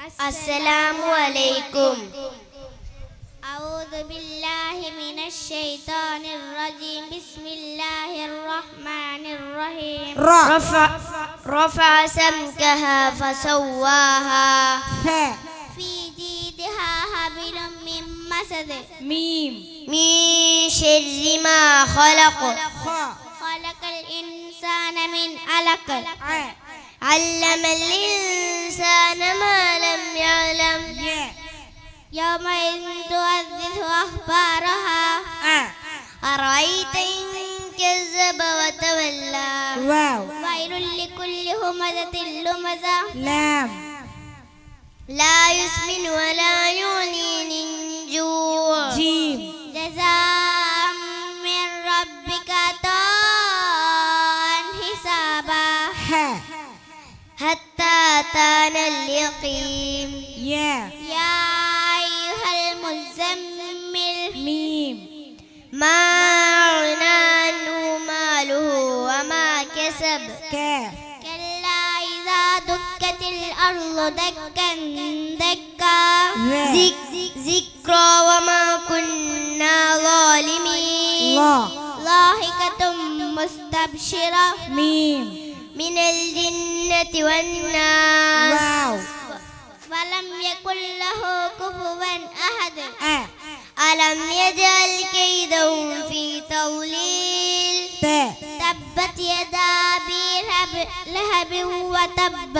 السلام عليكم. أعوذ بالله من الشيطان الرجيم. بسم الله الرحمن الرحيم. رفع سمكها فسواها. في جيدها حبل من مسد. من شر ما خلق. خلق الإنسان من علق. علم الإنسان ما لم يعلم. يومئذ تحدث أخبارها. أرأيت إن كذب وتولى. ويل لكل همزة لمزة. لا يسمن ولا يغني من جوع. جزاء من ربك عطاء حسابا. حتى أتانا اليقين. يا أيها المزمل. ما أغنى عنه ماله وما كسب. كلا إذا دكت الأرض دكا دكا. ذكرى وما كنا ظالمين. ضاحكة مستبشرة. من الجنة والناس. ولم يكن له كفوا أحد. ألم يجعل كيدهم في تضليل. تبت يدا أبي لهب وتب.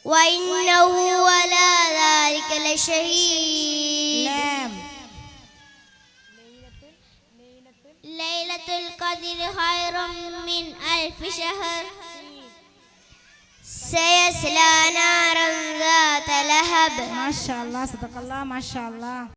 وإنه على ذلك لشهيد. ليلة القدر خير من 1000 شهر. سيصلى نارا ذات لهب. ما شاء الله، صدق الله، ما شاء الله.